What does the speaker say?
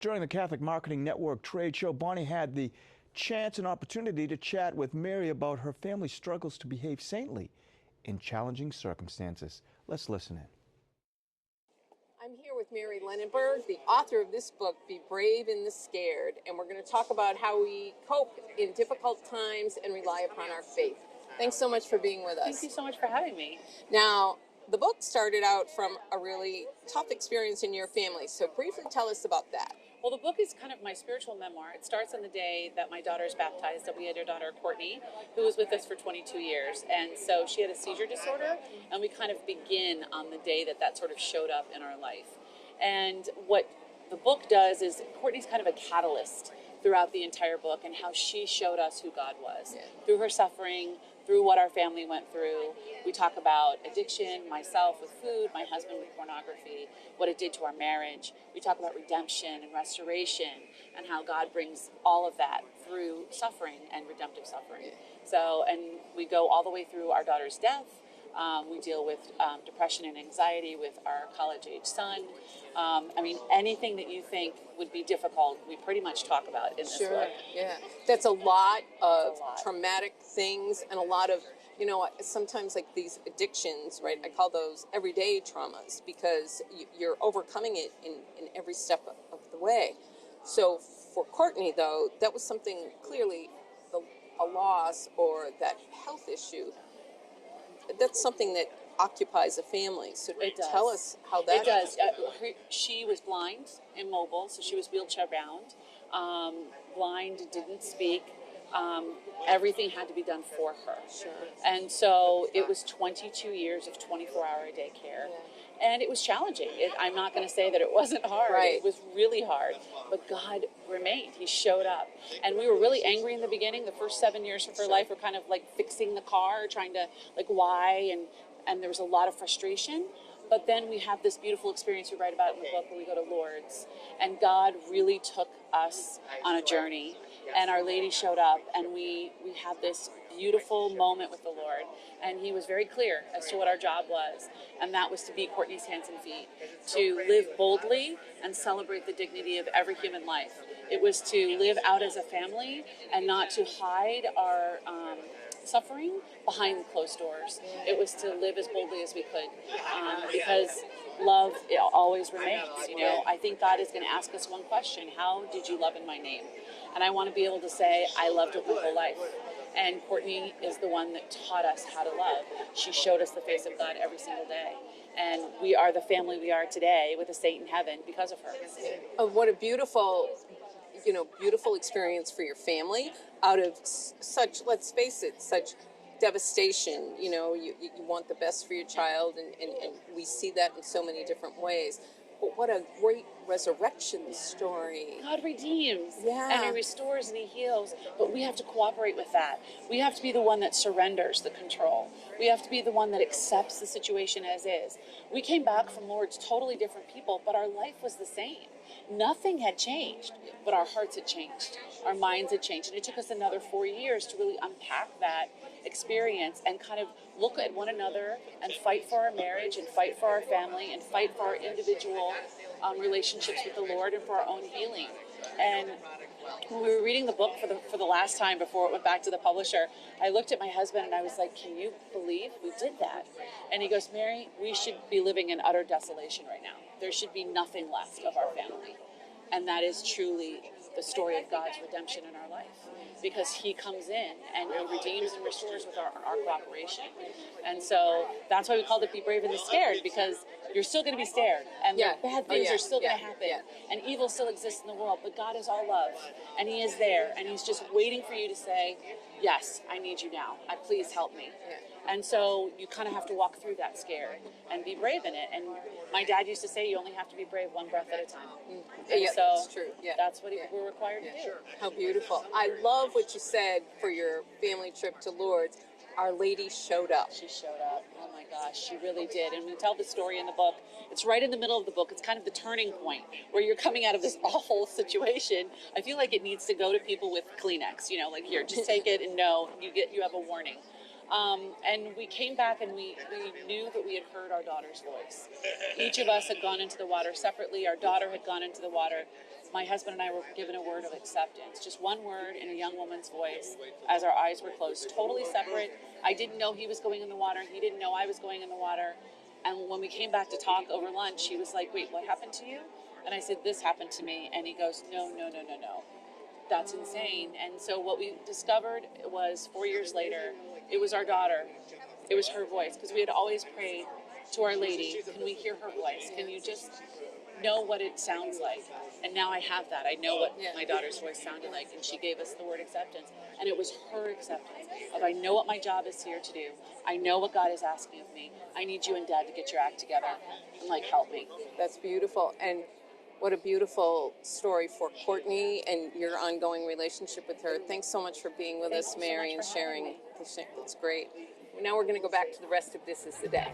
During the Catholic Marketing Network trade show, Bonnie had the chance and opportunity to chat with Mary about her family's struggles to behave saintly in challenging circumstances. Let's listen in. I'm here with Mary Lenaburg, the author of this book, Be Brave in the Scared, and we're going to talk about how we cope in difficult times and rely upon our faith. Thanks so much for being with us. Thank you so much for having me. Now, the book started out from a really tough experience in your family, so briefly tell us about that. Well, the book is kind of my spiritual memoir. It starts on the day that my daughter's baptized, that we had our daughter Courtney, who was with us for 22 years. And so she had a seizure disorder, and we kind of begin on the day that that sort of showed up in our life. And what the book does is Courtney's kind of a catalyst throughout the entire book and how she showed us who God was. Through her suffering, through what our family went through. We talk about addiction, myself with food, my husband with pornography, what it did to our marriage. We talk about redemption and restoration and how God brings all of that through suffering and redemptive suffering. So, and we go all the way through our daughter's death. We deal with depression and anxiety with our college-age son. I mean, anything that you think would be difficult, we pretty much talk about in this book. Yeah. That's a lot of traumatic things and a lot of, you know, sometimes like these addictions, right? I call those everyday traumas because you're overcoming it in every step of the way. So for Courtney, though, that was something clearly a loss or that health issue. That's something that occupies a family. So tell us how that. It does. She was blind, immobile, so she was wheelchair bound. Blind, didn't speak. Everything had to be done for her. Sure. And so it was 22 years of 24-hour-a-day care. And it was challenging. I'm not going to say that it wasn't hard. Right. It was really hard. But God remained. He showed up. And we were really angry in the beginning. The first 7 years of her life were kind of like fixing the car, trying to, like, why? And there was a lot of frustration. But then we have this beautiful experience we write about in the book where we go to Lourdes. And God really took us on a journey. And Our Lady showed up. And we had this beautiful moment with the Lord. And He was very clear as to what our job was. And that was to be Courtney's hands and feet, to live boldly and celebrate the dignity of every human life. It was to live out as a family and not to hide our suffering behind closed doors. It was to live as boldly as we could, because love always remains. You know, I think God is going to ask us one question: how did you love in my name? And I want to be able to say, I loved with my whole life. And Courtney is the one that taught us how to love. She showed us the face of God every single day. And we are the family we are today with a saint in heaven because of her. Oh, what a beautiful, beautiful experience for your family out of such, let's face it, such devastation. You know, you want the best for your child, and we see that in so many different ways. But what a great resurrection story. God redeems, and He restores and He heals, but we have to cooperate with that. We have to be the one that surrenders the control. We have to be the one that accepts the situation as is. We came back from Lourdes totally different people, but our life was the same. Nothing had changed, but our hearts had changed. Our minds had changed. And it took us another 4 years to really unpack that experience and kind of look at one another and fight for our marriage and fight for our family and fight for our individual relationships with the Lord and for our own healing. And when we were reading the book for the last time before it went back to the publisher, I looked at my husband and I was like, can you believe we did that? And he goes, Mary, we should be living in utter desolation right now. There should be nothing left of our family. And that is truly the story of God's redemption in our life, because He comes in and He redeems and restores with our cooperation. And so that's why we called it Be Brave in the Scared, because you're still going to be scared, and bad things are still going to happen, and evil still exists in the world, but God is all love, and He is there, and He's just waiting for you to say, yes, I need you now. Please help me. And so you kind of have to walk through that scare and be brave in it. And my dad used to say, you only have to be brave one breath at a time. And so that's true. That's what we're required to do. How beautiful. I love what you said for your family trip to Lourdes. Our Lady showed up. She showed up. Oh my gosh, she really did. And we tell the story in the book. It's right in the middle of the book. It's kind of the turning point where you're coming out of this awful situation. I feel like it needs to go to people with Kleenex, like, here, just take it and know you have a warning. And we came back and we knew that we had heard our daughter's voice. Each of us had gone into the water separately. Our daughter had gone into the water. my husband and I were given a word of acceptance, just one word in a young woman's voice as our eyes were closed, totally separate. I didn't know he was going in the water. He didn't know I was going in the water. And when we came back to talk over lunch, he was like, wait, what happened to you? And I said, this happened to me. And he goes, no. That's insane. And so what we discovered was 4 years later, it was our daughter. It was her voice, because we had always prayed to Our Lady, can we hear her voice? Can you just know what it sounds like? And now I have that. I know what my daughter's voice sounded like, and she gave us the word acceptance. And it was her acceptance of, I know what my job is here to do. I know what God is asking of me. I need you and Dad to get your act together and, like, help me. That's beautiful. And what a beautiful story for Courtney and your ongoing relationship with her. Thanks so much for being with us, Mary, and sharing. It's great. Now we're going to go back to the rest of This Is the Day.